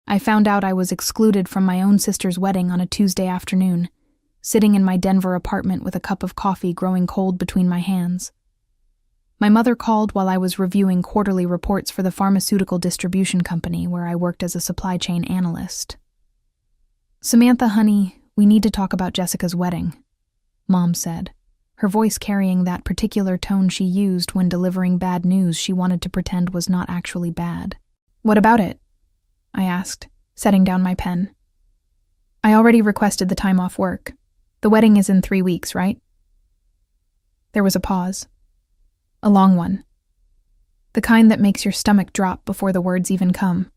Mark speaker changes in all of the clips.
Speaker 1: I found out I was excluded from my own sister's wedding on a Tuesday afternoon, sitting in my Denver apartment with a cup of coffee growing cold between my hands. My mother called while I was reviewing quarterly reports for the pharmaceutical distribution company where I worked as a supply chain analyst. "Samantha, honey, we need to talk about Jessica's wedding," Mom said, her voice carrying that particular tone she used when delivering bad news she wanted to pretend was not actually bad. "What about it?" I asked, setting down my pen. "I already requested the time off work. The wedding is in 3 weeks, right?" There was a pause. A long one. The kind that makes your stomach drop before the words even come.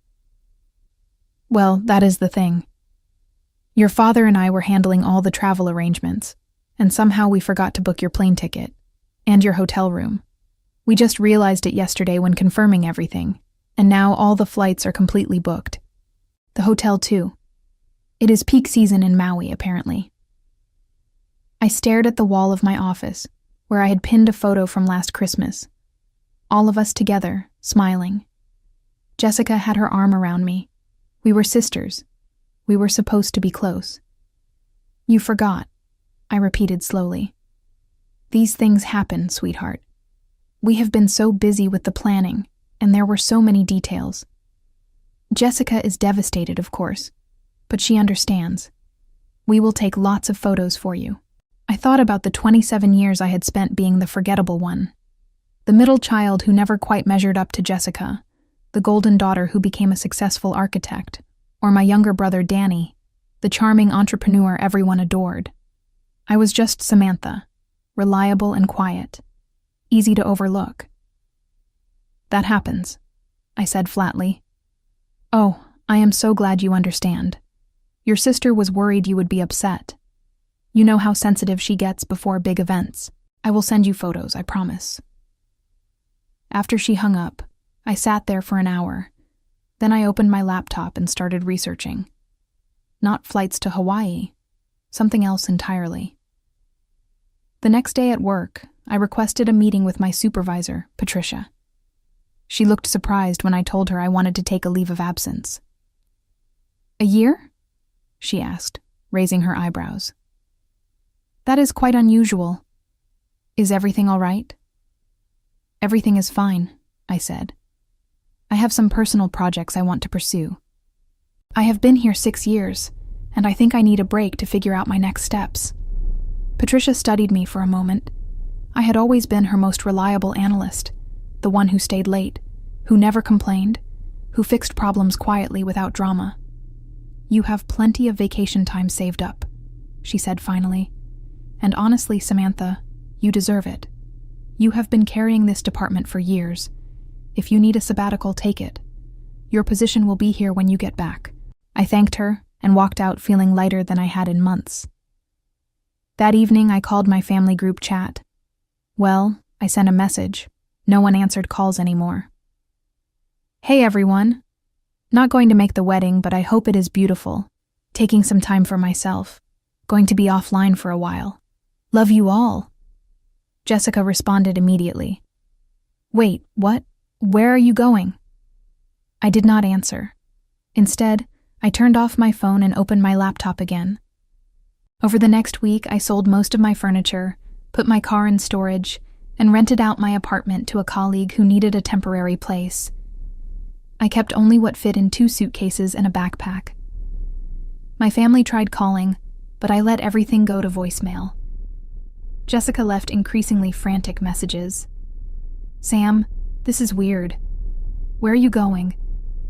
Speaker 1: "Well, that is the thing. Your father and I were handling all the travel arrangements, and somehow we forgot to book your plane ticket and your hotel room. We just realized it yesterday when confirming everything, and now all the flights are completely booked. The hotel too. It is peak season in Maui, apparently." I stared at the wall of my office, where I had pinned a photo from last Christmas. All of us together, smiling. Jessica had her arm around me. We were sisters. We were supposed to be close. "You forgot," I repeated slowly. "These things happen, sweetheart. We have been so busy with the planning, and there were so many details. Jessica is devastated, of course, but she understands. We will take lots of photos for you." I thought about the 27 years I had spent being the forgettable one. The middle child who never quite measured up to Jessica, the golden daughter who became a successful architect, or my younger brother Danny, the charming entrepreneur everyone adored. I was just Samantha, reliable and quiet, easy to overlook. "That happens," I said flatly. "Oh, I am so glad you understand. Your sister was worried you would be upset. You know how sensitive she gets before big events. I will send you photos, I promise." After she hung up, I sat there for an hour. Then I opened my laptop and started researching. Not flights to Hawaii, something else entirely. The next day at work, I requested a meeting with my supervisor, Patricia. She looked surprised when I told her I wanted to take a leave of absence. "A year?" she asked, raising her eyebrows. "That is quite unusual. Is everything all right?" "Everything is fine," I said. "I have some personal projects I want to pursue. I have been here 6 years, and I think I need a break to figure out my next steps." Patricia studied me for a moment. I had always been her most reliable analyst, the one who stayed late, who never complained, who fixed problems quietly without drama. "You have plenty of vacation time saved up," she said finally. "And honestly, Samantha, you deserve it. You have been carrying this department for years. If you need a sabbatical, take it. Your position will be here when you get back." I thanked her and walked out feeling lighter than I had in months. That evening, I called my family group chat. Well, I sent a message. No one answered calls anymore. "Hey everyone. Not going to make the wedding, but I hope it is beautiful. Taking some time for myself. Going to be offline for a while. Love you all." Jessica responded immediately. "Wait, what? Where are you going?" I did not answer. Instead, I turned off my phone and opened my laptop again. Over the next week, I sold most of my furniture, put my car in storage, and rented out my apartment to a colleague who needed a temporary place. I kept only what fit in 2 suitcases and a backpack. My family tried calling, but I let everything go to voicemail. Jessica left increasingly frantic messages. "Sam, this is weird. Where are you going?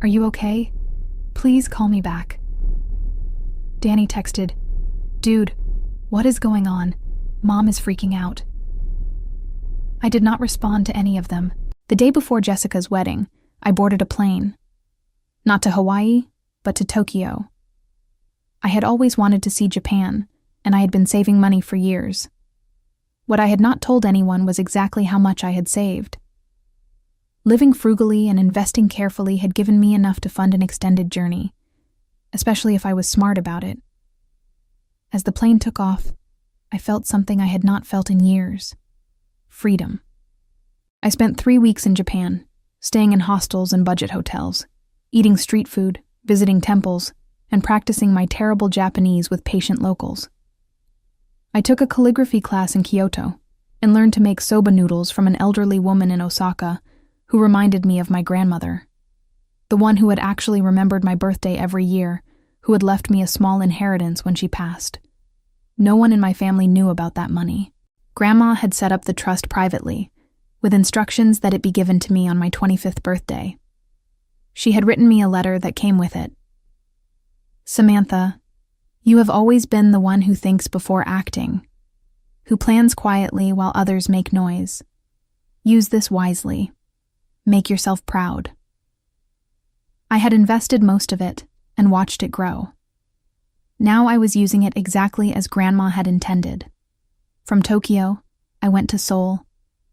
Speaker 1: Are you okay? Please call me back." Danny texted, "Dude, what is going on? Mom is freaking out." I did not respond to any of them. The day before Jessica's wedding, I boarded a plane. Not to Hawaii, but to Tokyo. I had always wanted to see Japan, and I had been saving money for years. What I had not told anyone was exactly how much I had saved. Living frugally and investing carefully had given me enough to fund an extended journey, especially if I was smart about it. As the plane took off, I felt something I had not felt in years. Freedom. I spent 3 weeks in Japan, staying in hostels and budget hotels, eating street food, visiting temples, and practicing my terrible Japanese with patient locals. I took a calligraphy class in Kyoto and learned to make soba noodles from an elderly woman in Osaka who reminded me of my grandmother, the one who had actually remembered my birthday every year, who had left me a small inheritance when she passed. No one in my family knew about that money. Grandma had set up the trust privately, with instructions that it be given to me on my 25th birthday. She had written me a letter that came with it. Samantha, you have always been the one who thinks before acting, who plans quietly while others make noise. Use this wisely. Make yourself proud. I had invested most of it and watched it grow. Now I was using it exactly as Grandma had intended. From Tokyo, I went to Seoul,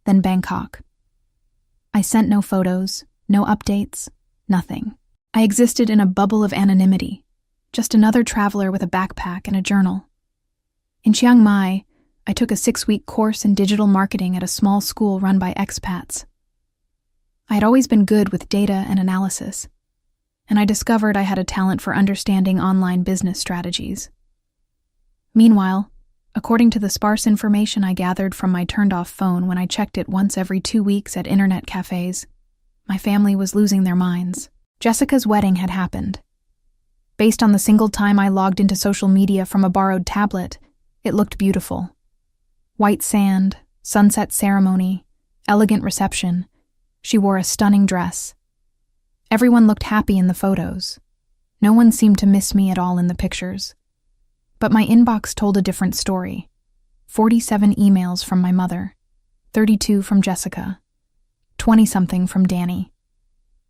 Speaker 1: then Bangkok. I sent no photos, no updates, nothing. I existed in a bubble of anonymity, just another traveler with a backpack and a journal. In Chiang Mai, I took a 6-week course in digital marketing at a small school run by expats. I had always been good with data and analysis, and I discovered I had a talent for understanding online business strategies. Meanwhile, according to the sparse information I gathered from my turned-off phone when I checked it once every 2 weeks at internet cafes, my family was losing their minds. Jessica's wedding had happened. Based on the single time I logged into social media from a borrowed tablet, it looked beautiful. White sand, sunset ceremony, elegant reception. She wore a stunning dress. Everyone looked happy in the photos. No one seemed to miss me at all in the pictures. But my inbox told a different story. 47 emails from my mother, 32 from Jessica, 20-something from Danny.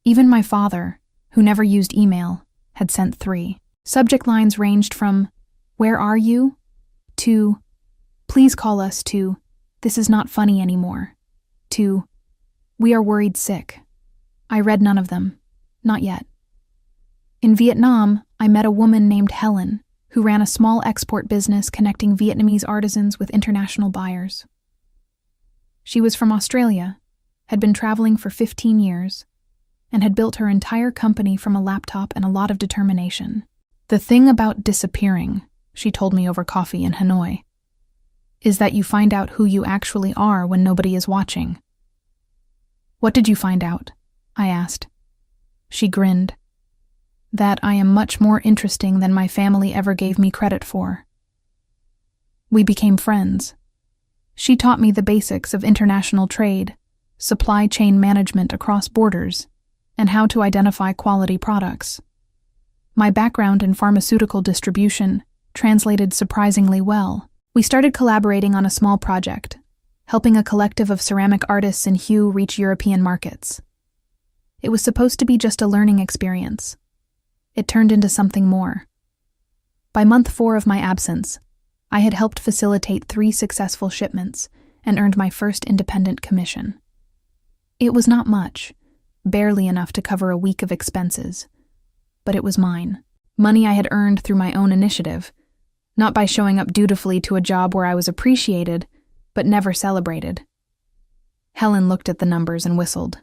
Speaker 1: Even my father, who never used email, had sent 3. Subject lines ranged from, "Where are you?" to, "Please call us," to, "This is not funny anymore," to, "We are worried sick." I read none of them. Not yet. In Vietnam, I met a woman named Helen, who ran a small export business connecting Vietnamese artisans with international buyers. She was from Australia, had been traveling for 15 years, and had built her entire company from a laptop and a lot of determination. The thing about disappearing, she told me over coffee in Hanoi, is that you find out who you actually are when nobody is watching. "What did you find out?" I asked. She grinned. "That I am much more interesting than my family ever gave me credit for." We became friends. She taught me the basics of international trade, supply chain management across borders, and how to identify quality products. My background in pharmaceutical distribution translated surprisingly well. We started collaborating on a small project, helping a collective of ceramic artists in Hue reach European markets. It was supposed to be just a learning experience. It turned into something more. By month 4 of my absence, I had helped facilitate 3 successful shipments and earned my first independent commission. It was not much, barely enough to cover a week of expenses, but it was mine. Money I had earned through my own initiative, not by showing up dutifully to a job where I was appreciated, but never celebrated. Helen looked at the numbers and whistled.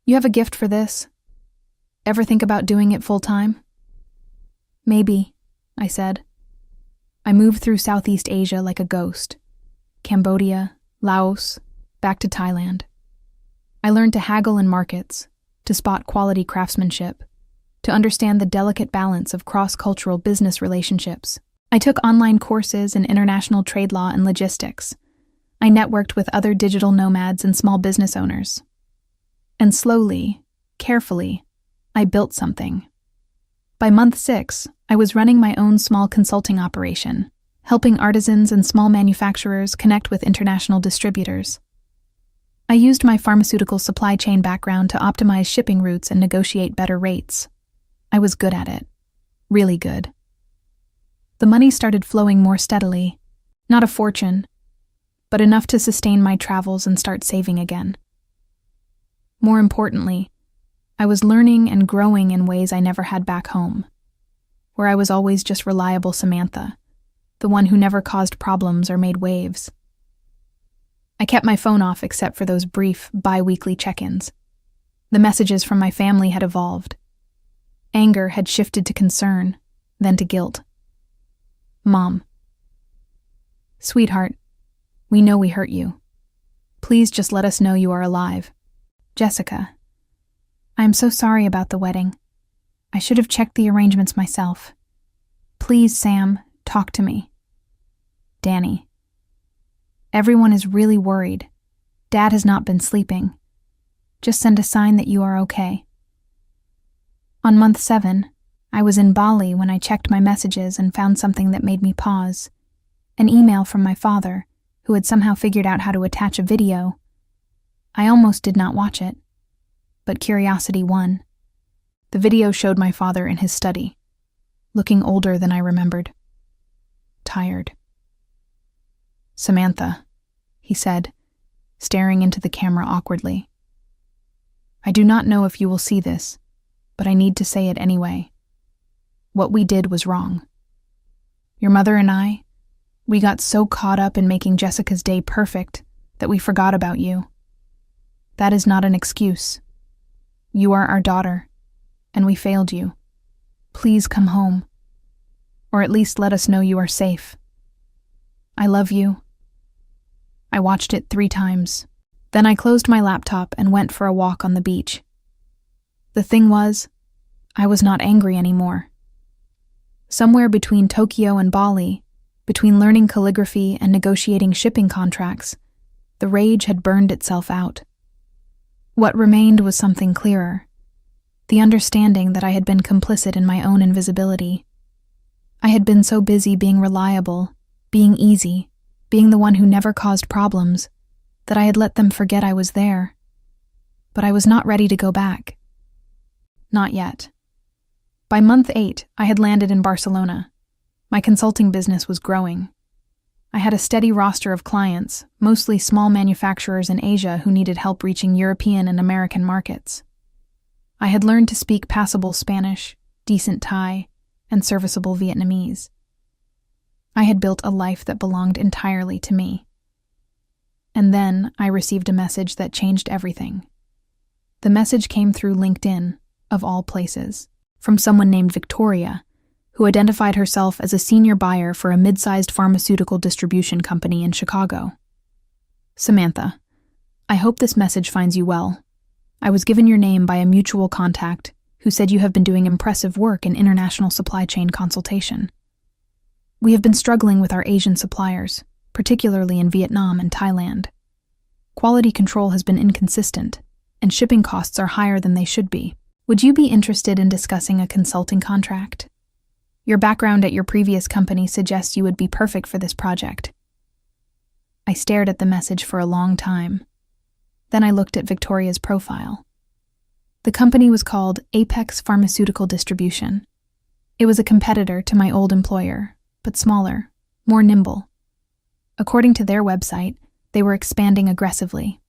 Speaker 1: "You have a gift for this? Ever think about doing it full-time?" "Maybe," I said. I moved through Southeast Asia like a ghost. Cambodia, Laos, back to Thailand. I learned to haggle in markets, to spot quality craftsmanship, to understand the delicate balance of cross-cultural business relationships. I took online courses in international trade law and logistics. I networked with other digital nomads and small business owners. And slowly, carefully, I built something. By month 6, I was running my own small consulting operation, helping artisans and small manufacturers connect with international distributors. I used my pharmaceutical supply chain background to optimize shipping routes and negotiate better rates. I was good at it. Really good. The money started flowing more steadily. Not a fortune, but enough to sustain my travels and start saving again. More importantly, I was learning and growing in ways I never had back home, where I was always just reliable Samantha, the one who never caused problems or made waves. I kept my phone off except for those brief, bi-weekly check-ins. The messages from my family had evolved. Anger had shifted to concern, then to guilt. Mom. Sweetheart, we know we hurt you. Please just let us know you are alive. Jessica. I am so sorry about the wedding. I should have checked the arrangements myself. Please, Sam, talk to me. Danny. Everyone is really worried. Dad has not been sleeping. Just send a sign that you are okay. On month 7, I was in Bali when I checked my messages and found something that made me pause. An email from my father, who had somehow figured out how to attach a video. I almost did not watch it, but curiosity won. The video showed my father in his study, looking older than I remembered. Tired. Samantha, he said, staring into the camera awkwardly. I do not know if you will see this, but I need to say it anyway. What we did was wrong. Your mother and I, we got so caught up in making Jessica's day perfect that we forgot about you. That is not an excuse. You are our daughter, and we failed you. Please come home, or at least let us know you are safe. I love you. I watched it 3 times. Then I closed my laptop and went for a walk on the beach. The thing was, I was not angry anymore. Somewhere between Tokyo and Bali, between learning calligraphy and negotiating shipping contracts, the rage had burned itself out. What remained was something clearer, the understanding that I had been complicit in my own invisibility. I had been so busy being reliable, being easy, being the one who never caused problems, that I had let them forget I was there. But I was not ready to go back. Not yet. By month 8, I had landed in Barcelona. My consulting business was growing. I had a steady roster of clients, mostly small manufacturers in Asia who needed help reaching European and American markets. I had learned to speak passable Spanish, decent Thai, and serviceable Vietnamese. I had built a life that belonged entirely to me. And then I received a message that changed everything. The message came through LinkedIn, of all places, from someone named Victoria, who identified herself as a senior buyer for a mid-sized pharmaceutical distribution company in Chicago. Samantha, I hope this message finds you well. I was given your name by a mutual contact who said you have been doing impressive work in international supply chain consultation. We have been struggling with our Asian suppliers, particularly in Vietnam and Thailand. Quality control has been inconsistent, and shipping costs are higher than they should be. Would you be interested in discussing a consulting contract? Your background at your previous company suggests you would be perfect for this project. I stared at the message for a long time. Then I looked at Victoria's profile. The company was called Apex Pharmaceutical Distribution. It was a competitor to my old employer, but smaller, more nimble. According to their website, they were expanding aggressively.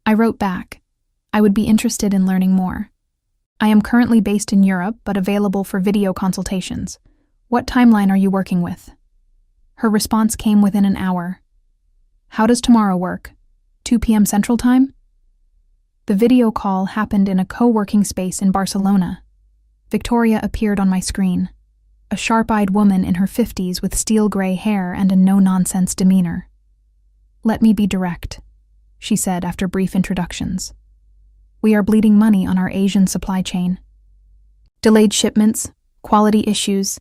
Speaker 1: I wrote back, I would be interested in learning more. I am currently based in Europe, but available for video consultations. What timeline are you working with? Her response came within an hour. How does tomorrow work? 2 p.m. Central Time? The video call happened in a co-working space in Barcelona. Victoria appeared on my screen, a sharp-eyed woman in her 50s with steel-gray hair and a no-nonsense demeanor. Let me be direct, she said after brief introductions. We are bleeding money on our Asian supply chain. Delayed shipments, quality issues,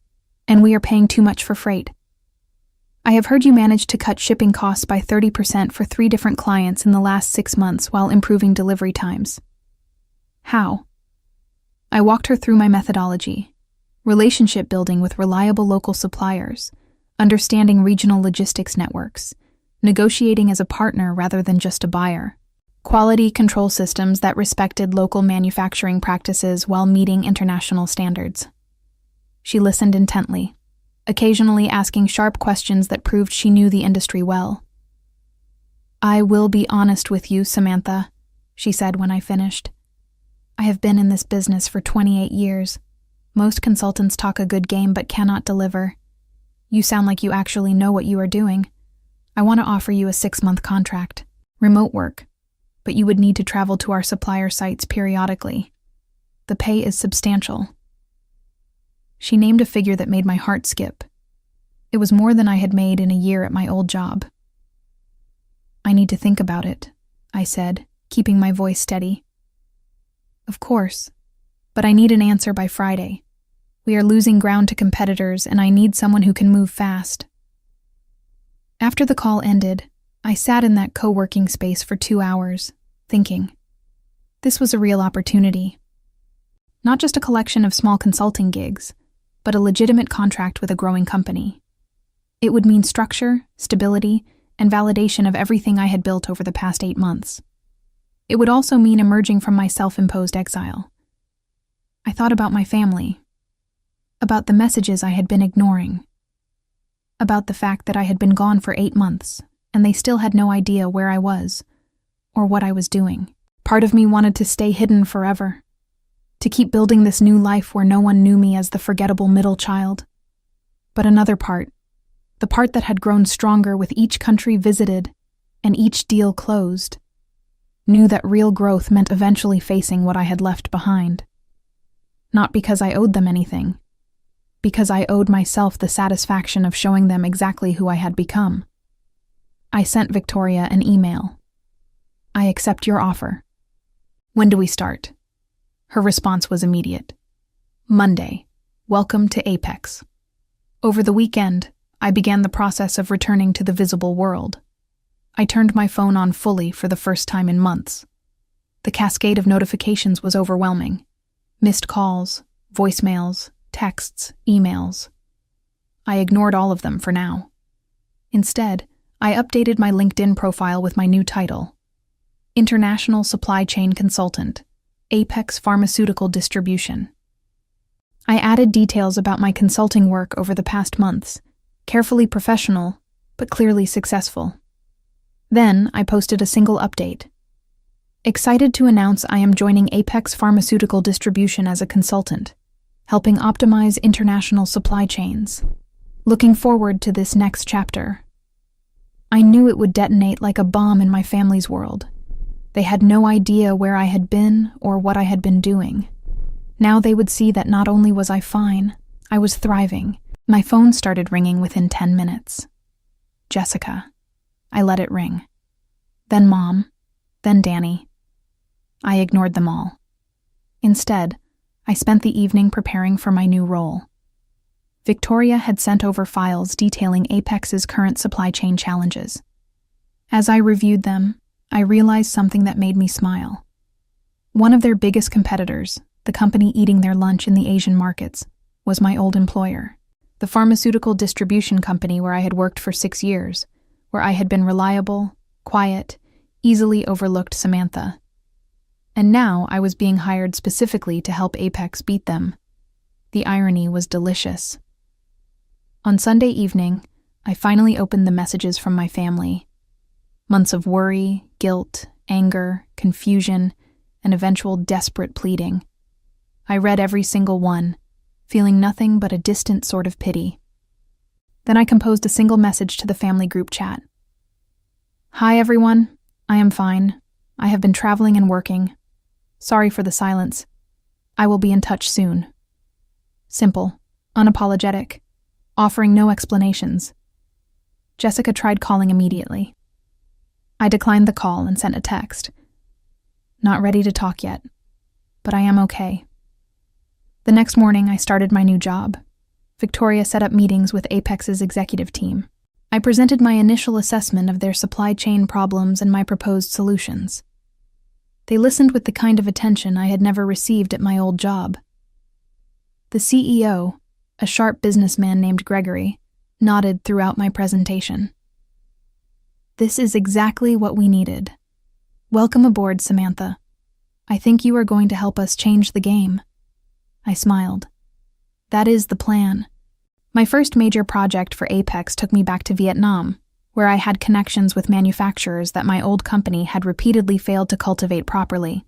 Speaker 1: and we are paying too much for freight. I have heard you managed to cut shipping costs by 30% for 3 different clients in the last 6 months while improving delivery times. How? I walked her through my methodology: relationship building with reliable local suppliers, understanding regional logistics networks, negotiating as a partner rather than just a buyer, quality control systems that respected local manufacturing practices while meeting international standards. She listened intently, occasionally asking sharp questions that proved she knew the industry well. I will be honest with you, Samantha, she said when I finished. I have been in this business for 28 years. Most consultants talk a good game but cannot deliver. You sound like you actually know what you are doing. I want to offer you a 6-month contract, remote work, but you would need to travel to our supplier sites periodically. The pay is substantial." She named a figure that made my heart skip. It was more than I had made in a year at my old job. "I need to think about it," I said, keeping my voice steady. "Of course, but I need an answer by Friday. We are losing ground to competitors, and I need someone who can move fast." After the call ended, I sat in that co-working space for 2 hours, thinking. This was a real opportunity. Not just a collection of small consulting gigs, but a legitimate contract with a growing company. It would mean structure, stability, and validation of everything I had built over the past 8 months. It would also mean emerging from my self-imposed exile. I thought about my family, about the messages I had been ignoring, about the fact that I had been gone for 8 months, and they still had no idea where I was, or what I was doing. Part of me wanted to stay hidden forever, to keep building this new life where no one knew me as the forgettable middle child. But another part, the part that had grown stronger with each country visited and each deal closed, knew that real growth meant eventually facing what I had left behind. Not because I owed them anything, because I owed myself the satisfaction of showing them exactly who I had become. I sent Victoria an email. "I accept your offer. When do we start?" Her response was immediate. "Monday. Welcome to Apex." Over the weekend, I began the process of returning to the visible world. I turned my phone on fully for the first time in months. The cascade of notifications was overwhelming. Missed calls, voicemails, texts, emails. I ignored all of them for now. Instead, I updated my LinkedIn profile with my new title, International Supply Chain Consultant, Apex Pharmaceutical Distribution. I added details about my consulting work over the past months, carefully professional, but clearly successful. Then I posted a single update. Excited to announce I am joining Apex Pharmaceutical Distribution as a consultant, helping optimize international supply chains. Looking forward to this next chapter. I knew it would detonate like a bomb in my family's world. They had no idea where I had been or what I had been doing. Now they would see that not only was I fine, I was thriving. My phone started ringing within 10 minutes. Jessica. I let it ring. Then Mom. Then Danny. I ignored them all. Instead, I spent the evening preparing for my new role. Victoria had sent over files detailing Apex's current supply chain challenges. As I reviewed them, I realized something that made me smile. One of their biggest competitors, the company eating their lunch in the Asian markets, was my old employer, the pharmaceutical distribution company where I had worked for 6 years, where I had been reliable, quiet, easily overlooked Samantha. And now I was being hired specifically to help Apex beat them. The irony was delicious. On Sunday evening, I finally opened the messages from my family. Months of worry, guilt, anger, confusion, and eventual desperate pleading. I read every single one, feeling nothing but a distant sort of pity. Then I composed a single message to the family group chat. "Hi everyone, I am fine. I have been traveling and working. Sorry for the silence. I will be in touch soon." Simple, unapologetic, offering no explanations. Jessica tried calling immediately. I declined the call and sent a text. "Not ready to talk yet, but I am okay." The next morning, I started my new job. Victoria set up meetings with Apex's executive team. I presented my initial assessment of their supply chain problems and my proposed solutions. They listened with the kind of attention I had never received at my old job. The CEO, a sharp businessman named Gregory, nodded throughout my presentation. "This is exactly what we needed. Welcome aboard, Samantha. I think you are going to help us change the game." I smiled. That is the plan. My first major project for Apex took me back to Vietnam, where I had connections with manufacturers that my old company had repeatedly failed to cultivate properly.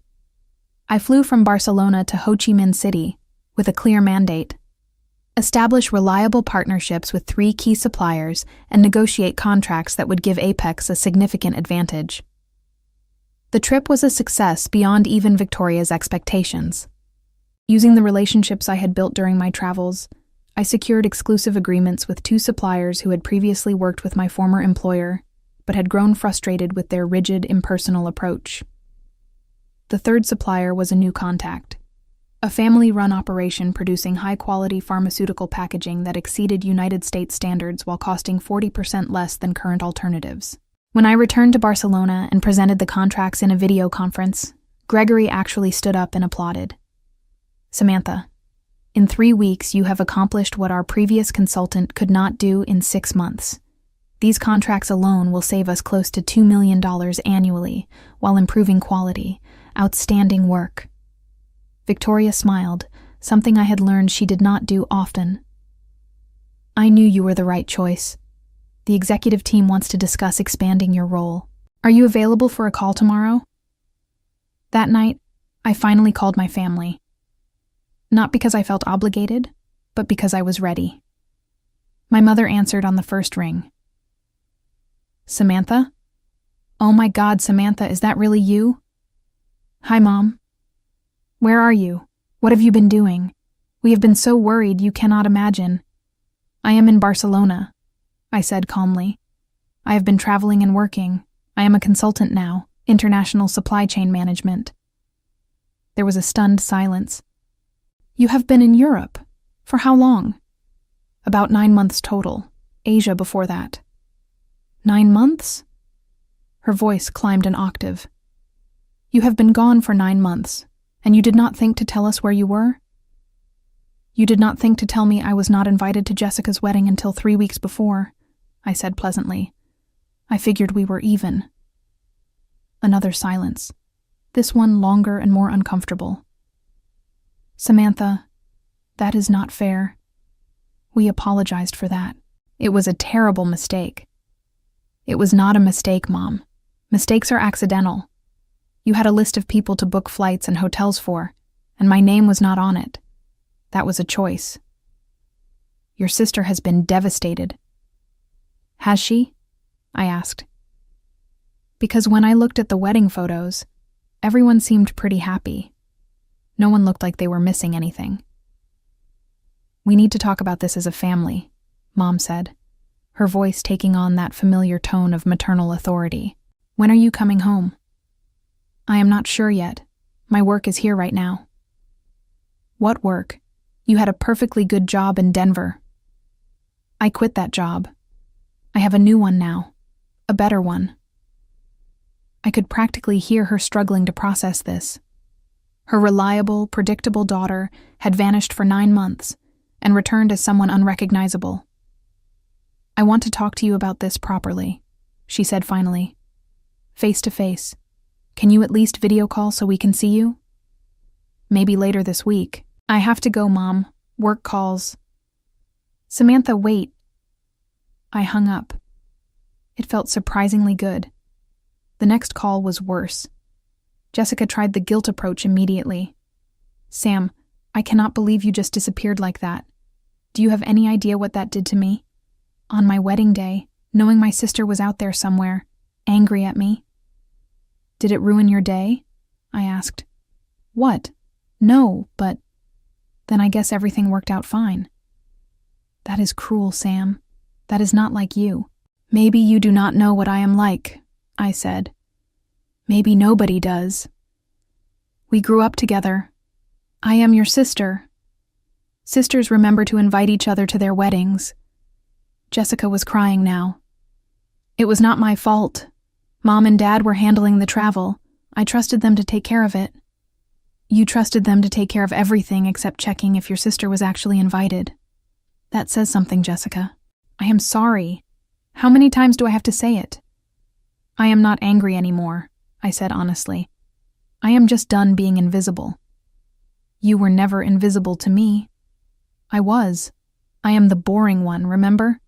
Speaker 1: I flew from Barcelona to Ho Chi Minh City with a clear mandate: establish reliable partnerships with 3 key suppliers and negotiate contracts that would give Apex a significant advantage. The trip was a success beyond even Victoria's expectations. Using the relationships I had built during my travels, I secured exclusive agreements with 2 suppliers who had previously worked with my former employer, but had grown frustrated with their rigid, impersonal approach. The 3rd supplier was a new contact, a family-run operation producing high-quality pharmaceutical packaging that exceeded United States standards while costing 40% less than current alternatives. When I returned to Barcelona and presented the contracts in a video conference, Gregory actually stood up and applauded. "Samantha, in 3 weeks you have accomplished what our previous consultant could not do in 6 months. These contracts alone will save us close to $2 million annually while improving quality. Outstanding work." Victoria smiled, something I had learned she did not do often. "I knew you were the right choice. The executive team wants to discuss expanding your role. Are you available for a call tomorrow?" That night, I finally called my family. Not because I felt obligated, but because I was ready. My mother answered on the first ring. "Samantha? Oh my God, Samantha, is that really you?" "Hi, Mom. Where are you? What have you been doing? We have been so worried you cannot imagine." "I am in Barcelona," I said calmly. "I have been traveling and working. I am a consultant now, international supply chain management." There was a stunned silence. "You have been in Europe? For how long?" "About 9 months total. Asia before that." 9 months? Her voice climbed an octave. "You have been gone for 9 months, and you did not think to tell us where you were?" "You did not think to tell me I was not invited to Jessica's wedding until 3 weeks before," I said pleasantly. "I figured we were even." Another silence, this one longer and more uncomfortable. "Samantha, that is not fair. We apologized for that. It was a terrible mistake." "It was not a mistake, Mom. Mistakes are accidental. You had a list of people to book flights and hotels for, and my name was not on it. That was a choice." "Your sister has been devastated." "Has she?" I asked. Because when I looked at the wedding photos, everyone seemed pretty happy. No one looked like they were missing anything. "We need to talk about this as a family," Mom said, her voice taking on that familiar tone of maternal authority. "When are you coming home?" "I am not sure yet. My work is here right now." "What work? You had a perfectly good job in Denver." "I quit that job. I have a new one now. A better one." I could practically hear her struggling to process this. Her reliable, predictable daughter had vanished for 9 months and returned as someone unrecognizable. "I want to talk to you about this properly," she said finally. "Face to face. Can you at least video call so we can see you?" "Maybe later this week." "I have to go, Mom. Work calls." "Samantha, wait." I hung up. It felt surprisingly good. The next call was worse. Jessica tried the guilt approach immediately. "Sam, I cannot believe you just disappeared like that. Do you have any idea what that did to me? On my wedding day, knowing my sister was out there somewhere, angry at me." "Did it ruin your day?" I asked. "What? No, but..." "Then I guess everything worked out fine." "That is cruel, Sam. That is not like you." "Maybe you do not know what I am like," I said. "Maybe nobody does. We grew up together. I am your sister. Sisters remember to invite each other to their weddings." Jessica was crying now. "It was not my fault. Mom and Dad were handling the travel. I trusted them to take care of it." "You trusted them to take care of everything except checking if your sister was actually invited. That says something, Jessica. I am sorry. How many times do I have to say it?" "I am not angry anymore," I said honestly. "I am just done being invisible." "You were never invisible to me." "I was. I am the boring one, remember?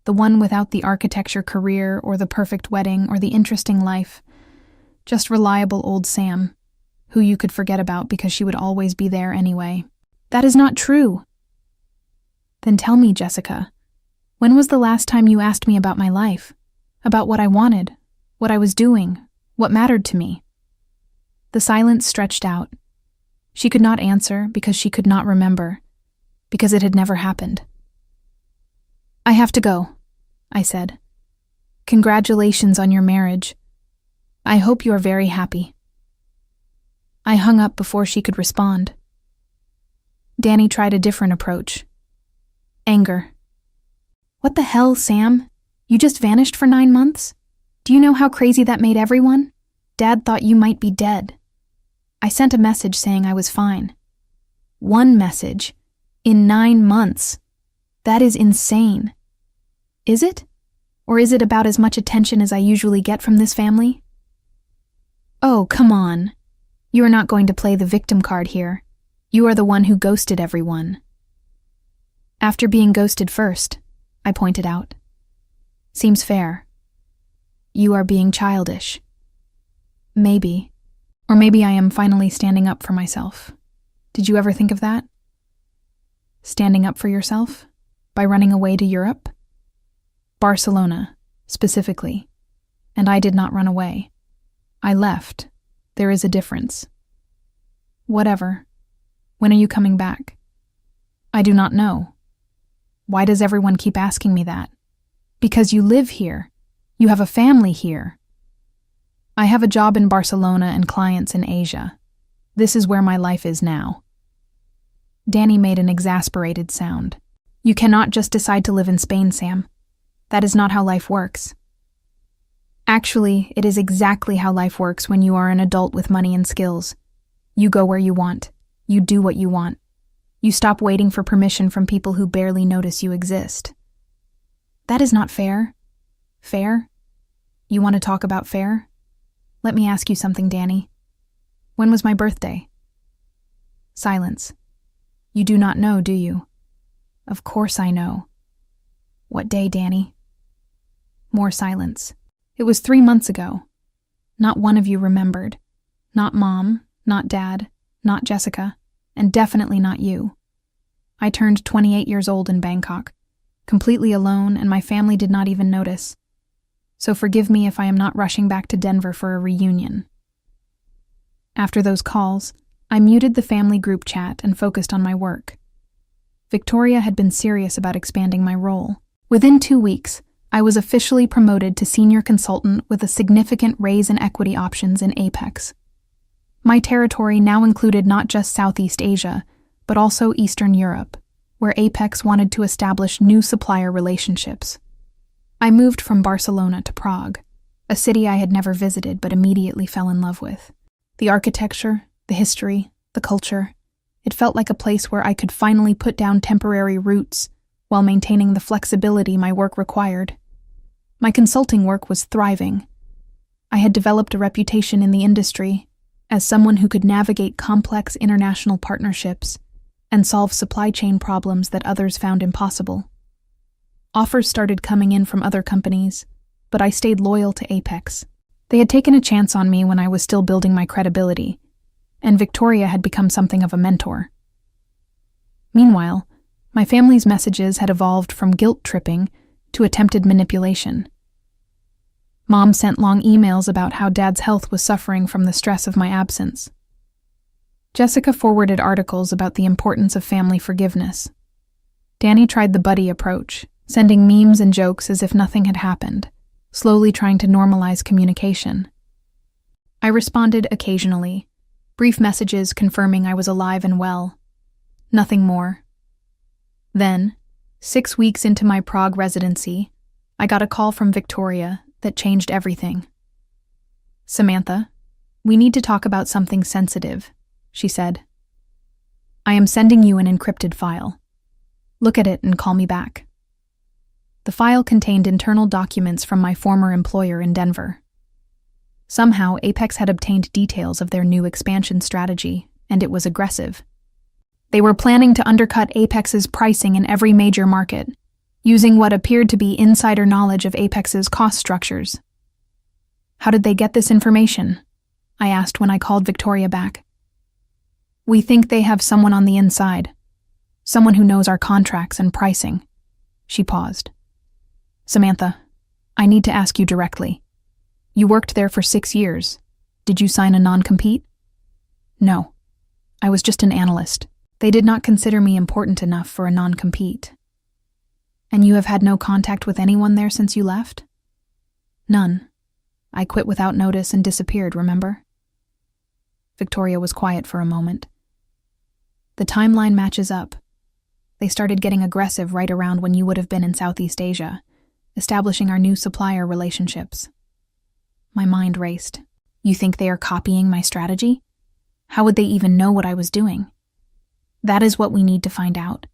Speaker 1: The one without the architecture career or the perfect wedding or the interesting life. Just reliable old Sam, who you could forget about because she would always be there anyway." "That is not true." "Then tell me, Jessica, when was the last time you asked me about my life? About what I wanted, what I was doing, what mattered to me?" The silence stretched out. She could not answer because she could not remember, because it had never happened. "I have to go," I said. "Congratulations on your marriage. I hope you are very happy." I hung up before she could respond. Danny tried a different approach. Anger. "What the hell, Sam? You just vanished for 9 months? Do you know how crazy that made everyone? Dad thought you might be dead." I sent a message saying I was fine. 1 message. In 9 months. That is insane. Is it? Or is it about as much attention as I usually get from this family? Oh, come on. You are not going to play the victim card here. You are the one who ghosted everyone. After being ghosted first, I pointed out. Seems fair. You are being childish. Maybe. Or maybe I am finally standing up for myself. Did you ever think of that? Standing up for yourself? By running away to Europe? Barcelona, specifically. And I did not run away. I left. There is a difference. Whatever. When are you coming back? I do not know. Why does everyone keep asking me that? Because you live here. You have a family here. I have a job in Barcelona and clients in Asia. This is where my life is now. Danny made an exasperated sound. You cannot just decide to live in Spain, Sam. That is not how life works. Actually, it is exactly how life works when you are an adult with money and skills. You go where you want. You do what you want. You stop waiting for permission from people who barely notice you exist. That is not fair. Fair? You want to talk about fair? Let me ask you something, Danny. When was my birthday? Silence. You do not know, do you? Of course I know. What day, Danny? More silence. It was 3 months ago. Not one of you remembered. Not Mom, not Dad, not Jessica, and definitely not you. I turned 28 years old in Bangkok, completely alone, and my family did not even notice. So forgive me if I am not rushing back to Denver for a reunion. After those calls, I muted the family group chat and focused on my work. Victoria had been serious about expanding my role. Within 2 weeks, I was officially promoted to senior consultant with a significant raise in equity options in Apex. My territory now included not just Southeast Asia, but also Eastern Europe, where Apex wanted to establish new supplier relationships. I moved from Barcelona to Prague, a city I had never visited but immediately fell in love with. The architecture, the history, the culture, it felt like a place where I could finally put down temporary roots while maintaining the flexibility my work required. My consulting work was thriving. I had developed a reputation in the industry as someone who could navigate complex international partnerships and solve supply chain problems that others found impossible. Offers started coming in from other companies, but I stayed loyal to Apex. They had taken a chance on me when I was still building my credibility, and Victoria had become something of a mentor. Meanwhile, my family's messages had evolved from guilt-tripping to attempted manipulation. Mom sent long emails about how Dad's health was suffering from the stress of my absence. Jessica forwarded articles about the importance of family forgiveness. Danny tried the buddy approach, sending memes and jokes as if nothing had happened, slowly trying to normalize communication. I responded occasionally, brief messages confirming I was alive and well. Nothing more. Then, 6 weeks into my Prague residency, I got a call from Victoria that changed everything. "Samantha, we need to talk about something sensitive," she said. "I am sending you an encrypted file. Look at it and call me back." The file contained internal documents from my former employer in Denver. Somehow, Apex had obtained details of their new expansion strategy, and it was aggressive. They were planning to undercut Apex's pricing in every major market, using what appeared to be insider knowledge of Apex's cost structures. "How did they get this information?" I asked when I called Victoria back. "We think they have someone on the inside, someone who knows our contracts and pricing." She paused. "Samantha, I need to ask you directly. You worked there for 6 years. Did you sign a non-compete?" "No. I was just an analyst. They did not consider me important enough for a non-compete. And you have had no contact with anyone there since you left? None. I quit without notice and disappeared, remember? Victoria was quiet for a moment. The timeline matches up. They started getting aggressive right around when you would have been in Southeast Asia, establishing our new supplier relationships. My mind raced. You think they are copying my strategy? How would they even know what I was doing? That is what we need to find out.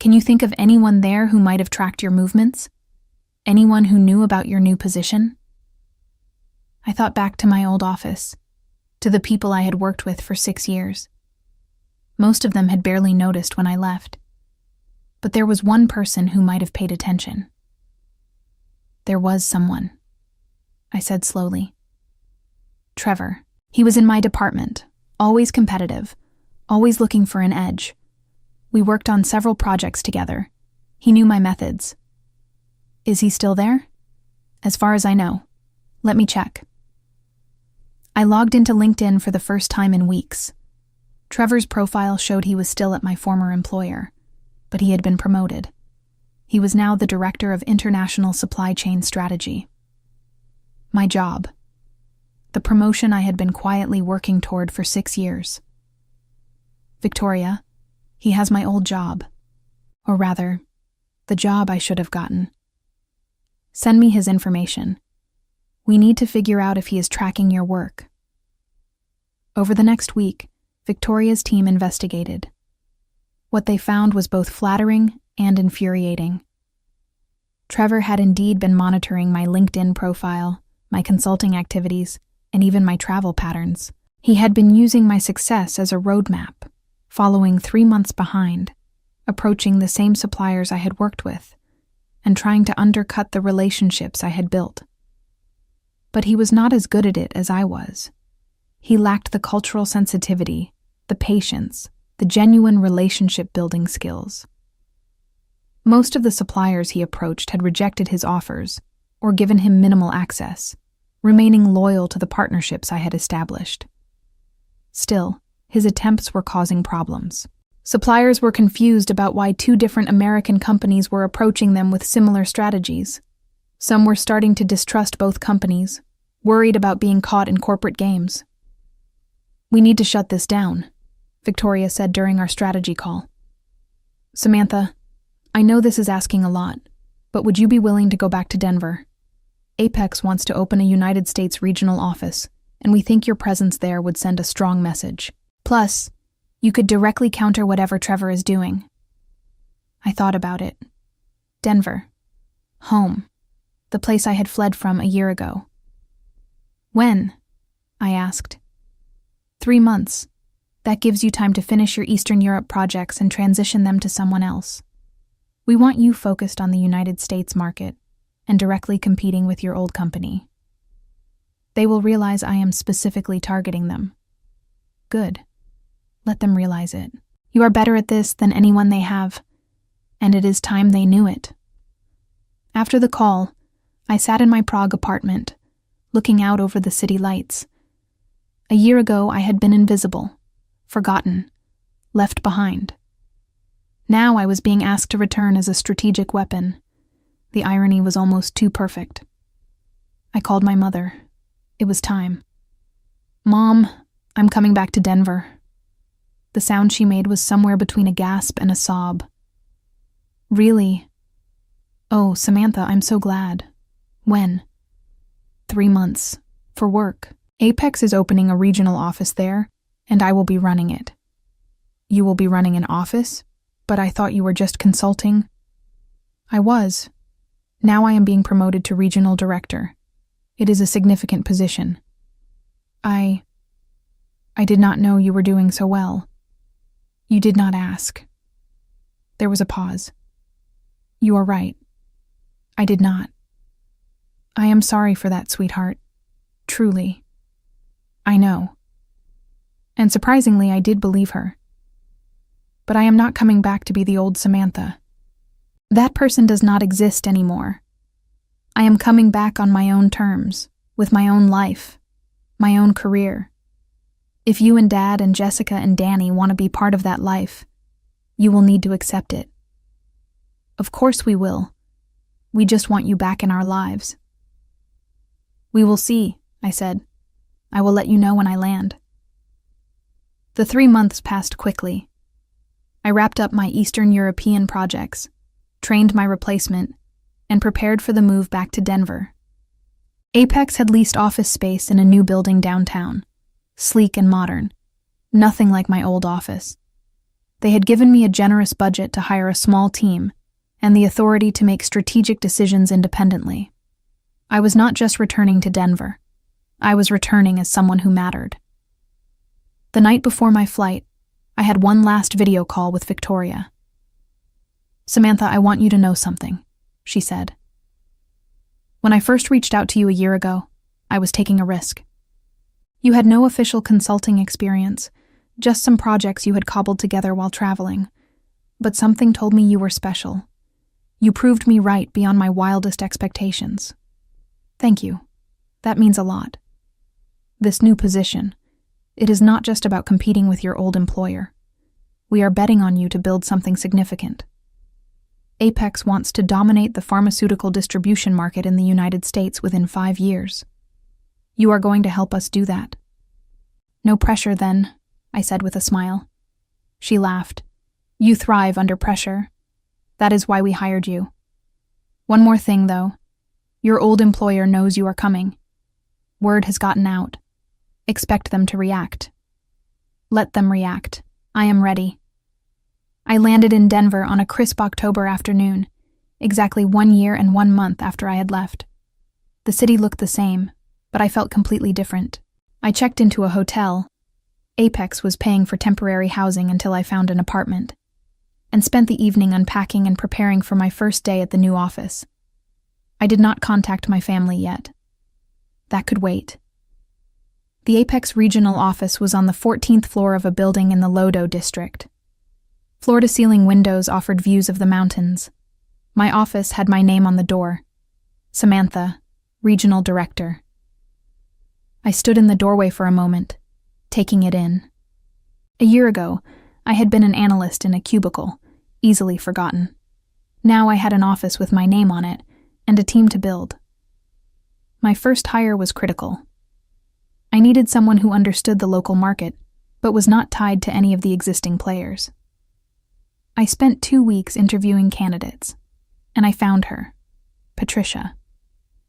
Speaker 1: Can you think of anyone there who might have tracked your movements? Anyone who knew about your new position? I thought back to my old office, to the people I had worked with for 6 years. Most of them had barely noticed when I left. But there was one person who might have paid attention. There was someone, I said slowly. Trevor. He was in my department, always competitive, always looking for an edge. We worked on several projects together. He knew my methods. Is he still there? As far as I know. Let me check. I logged into LinkedIn for the first time in weeks. Trevor's profile showed he was still at my former employer, but he had been promoted. He was now the Director of International Supply Chain Strategy. My job. The promotion I had been quietly working toward for 6 years. Victoria, he has my old job. Or rather, the job I should have gotten. Send me his information. We need to figure out if he is tracking your work. Over the next week, Victoria's team investigated. What they found was both flattering and infuriating. Trevor had indeed been monitoring my LinkedIn profile, my consulting activities, and even my travel patterns. He had been using my success as a roadmap, following 3 months behind, approaching the same suppliers I had worked with, and trying to undercut the relationships I had built. But he was not as good at it as I was. He lacked the cultural sensitivity, the patience, the genuine relationship-building skills. Most of the suppliers he approached had rejected his offers or given him minimal access, remaining loyal to the partnerships I had established. Still, his attempts were causing problems. Suppliers were confused about why 2 different American companies were approaching them with similar strategies. Some were starting to distrust both companies, worried about being caught in corporate games. We need to shut this down, Victoria said during our strategy call. Samantha, I know this is asking a lot, but would you be willing to go back to Denver? Apex wants to open a United States regional office, and we think your presence there would send a strong message. Plus, you could directly counter whatever Trevor is doing. I thought about it. Denver. Home. The place I had fled from a year ago. When? I asked. 3 months. That gives you time to finish your Eastern Europe projects and transition them to someone else. We want you focused on the United States market and directly competing with your old company. They will realize I am specifically targeting them. Good. Let them realize it. You are better at this than anyone they have, and it is time they knew it. After the call, I sat in my Prague apartment, looking out over the city lights. A year ago, I had been invisible, forgotten, left behind. Now I was being asked to return as a strategic weapon. The irony was almost too perfect. I called my mother. It was time. Mom, I'm coming back to Denver. The sound she made was somewhere between a gasp and a sob. Really? Oh, Samantha, I'm so glad. When? 3 months. For work. Apex is opening a regional office there, and I will be running it. You will be running an office? But I thought you were just consulting. I was. Now I am being promoted to regional director. It is a significant position. I did not know you were doing so well. You did not ask. There was a pause. You are right. I did not. I am sorry for that, sweetheart. Truly. I know. And surprisingly, I did believe her. But I am not coming back to be the old Samantha. That person does not exist anymore. I am coming back on my own terms, with my own life, my own career. If you and Dad and Jessica and Danny want to be part of that life, you will need to accept it. Of course we will. We just want you back in our lives. We will see, I said. I will let you know when I land. The 3 months passed quickly. I wrapped up my Eastern European projects, trained my replacement, and prepared for the move back to Denver. Apex had leased office space in a new building downtown, sleek and modern, nothing like my old office. They had given me a generous budget to hire a small team and the authority to make strategic decisions independently. I was not just returning to Denver. I was returning as someone who mattered. The night before my flight, I had one last video call with Victoria. "Samantha, I want you to know something," she said. "When I first reached out to you a year ago, I was taking a risk. You had no official consulting experience, just some projects you had cobbled together while traveling. But something told me you were special. You proved me right beyond my wildest expectations. Thank you. That means a lot. This new position, it is not just about competing with your old employer. We are betting on you to build something significant. Apex wants to dominate the pharmaceutical distribution market in the United States within 5 years. You are going to help us do that." "No pressure, then," I said with a smile. She laughed. "You thrive under pressure. That is why we hired you. One more thing, though. Your old employer knows you are coming. Word has gotten out. Expect them to react. Let them react. I am ready." I landed in Denver on a crisp October afternoon, exactly 1 year and 1 month after I had left. The city looked the same, but I felt completely different. I checked into a hotel. Apex was paying for temporary housing until I found an apartment, and spent the evening unpacking and preparing for my first day at the new office. I did not contact my family yet. That could wait. The Apex regional office was on the 14th floor of a building in the Lodo district. Floor-to-ceiling windows offered views of the mountains. My office had my name on the door. Samantha, Regional Director. I stood in the doorway for a moment, taking it in. A year ago, I had been an analyst in a cubicle, easily forgotten. Now I had an office with my name on it, and a team to build. My first hire was critical. I needed someone who understood the local market, but was not tied to any of the existing players. I spent 2 weeks interviewing candidates, and I found her, Patricia.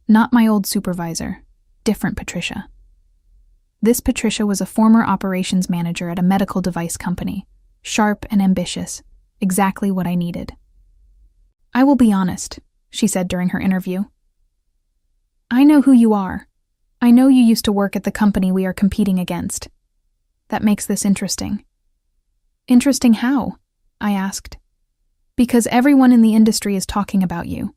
Speaker 1: Not my old supervisor, different Patricia. This Patricia was a former operations manager at a medical device company, sharp and ambitious, exactly what I needed. "I will be honest," she said during her interview. "I know who you are. I know you used to work at the company we are competing against. That makes this interesting." "Interesting how?" I asked. "Because everyone in the industry is talking about you.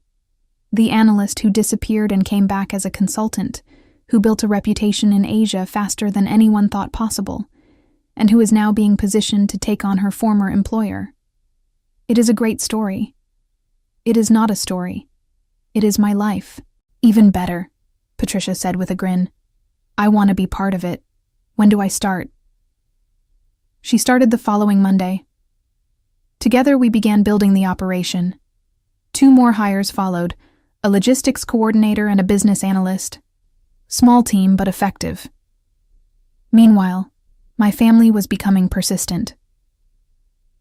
Speaker 1: The analyst who disappeared and came back as a consultant, who built a reputation in Asia faster than anyone thought possible, and who is now being positioned to take on her former employer. It is a great story. It is not a story. It is my life." "Even better," Patricia said with a grin. "I want to be part of it. When do I start?" She started the following Monday. Together we began building the operation. 2 more hires followed, a logistics coordinator and a business analyst. Small team, but effective. Meanwhile, my family was becoming persistent.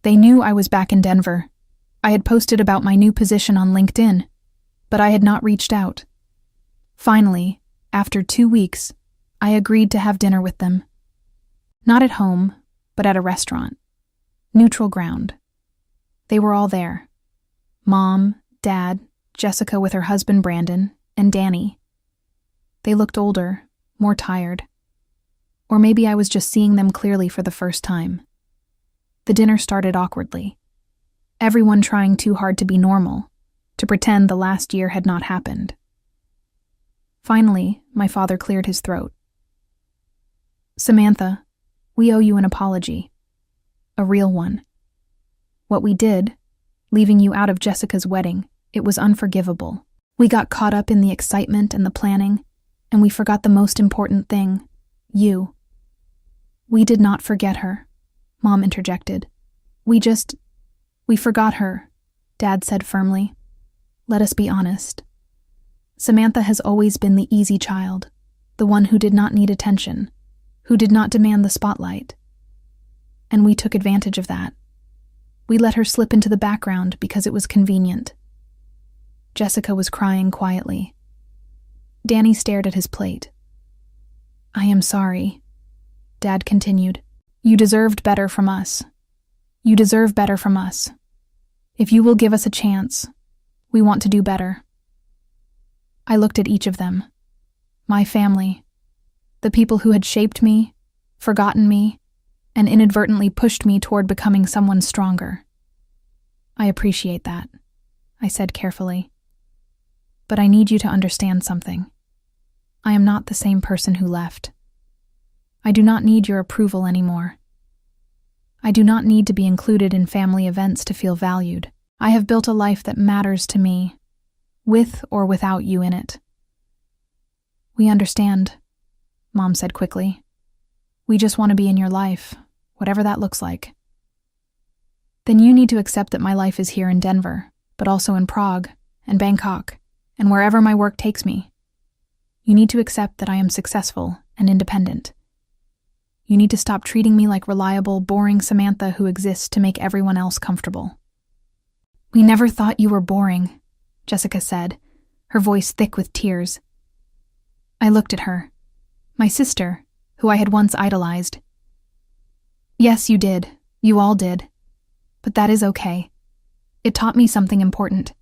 Speaker 1: They knew I was back in Denver. I had posted about my new position on LinkedIn, but I had not reached out. Finally, after 2 weeks, I agreed to have dinner with them. Not at home, but at a restaurant. Neutral ground. They were all there. Mom, Dad, Jessica with her husband Brandon, and Danny. They looked older, more tired. Or maybe I was just seeing them clearly for the first time. The dinner started awkwardly. Everyone trying too hard to be normal, to pretend the last year had not happened. Finally, my father cleared his throat. "Samantha, we owe you an apology. A real one. What we did, leaving you out of Jessica's wedding, it was unforgivable. We got caught up in the excitement and the planning, and we forgot the most important thing, you. We did not forget her, Mom interjected. We forgot her, Dad said firmly. Let us be honest. Samantha has always been the easy child, the one who did not need attention, who did not demand the spotlight. And we took advantage of that. We let her slip into the background because it was convenient. Jessica was crying quietly. Danny stared at his plate. I am sorry, Dad continued. You deserved better from us. You deserve better from us. If you will give us a chance, we want to do better. I looked at each of them. My family. The people who had shaped me, forgotten me, and inadvertently pushed me toward becoming someone stronger. I appreciate that, I said carefully. But I need you to understand something. I am not the same person who left. I do not need your approval anymore. I do not need to be included in family events to feel valued. I have built a life that matters to me, with or without you in it. We understand, Mom said quickly. We just want to be in your life, whatever that looks like. Then you need to accept that my life is here in Denver, but also in Prague and Bangkok, and wherever my work takes me. You need to accept that I am successful and independent. You need to stop treating me like reliable, boring Samantha who exists to make everyone else comfortable. We never thought you were boring, Jessica said, her voice thick with tears. I looked at her, my sister, who I had once idolized. Yes, you did. You all did. But that is okay. It taught me something important.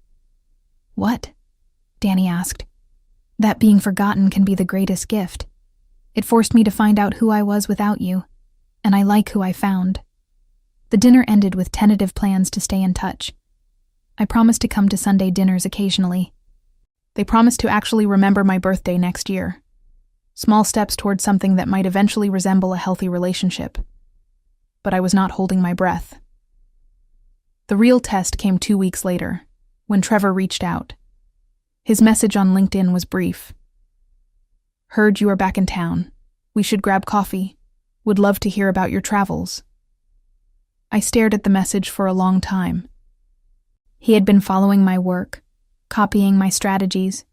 Speaker 1: What? Danny asked. That being forgotten can be the greatest gift. It forced me to find out who I was without you, and I like who I found. The dinner ended with tentative plans to stay in touch. I promised to come to Sunday dinners occasionally. They promised to actually remember my birthday next year. Small steps toward something that might eventually resemble a healthy relationship. But I was not holding my breath. The real test came 2 weeks later, when Trevor reached out. His message on LinkedIn was brief. Heard you are back in town. We should grab coffee. Would love to hear about your travels. I stared at the message for a long time. He had been following my work, copying my strategies,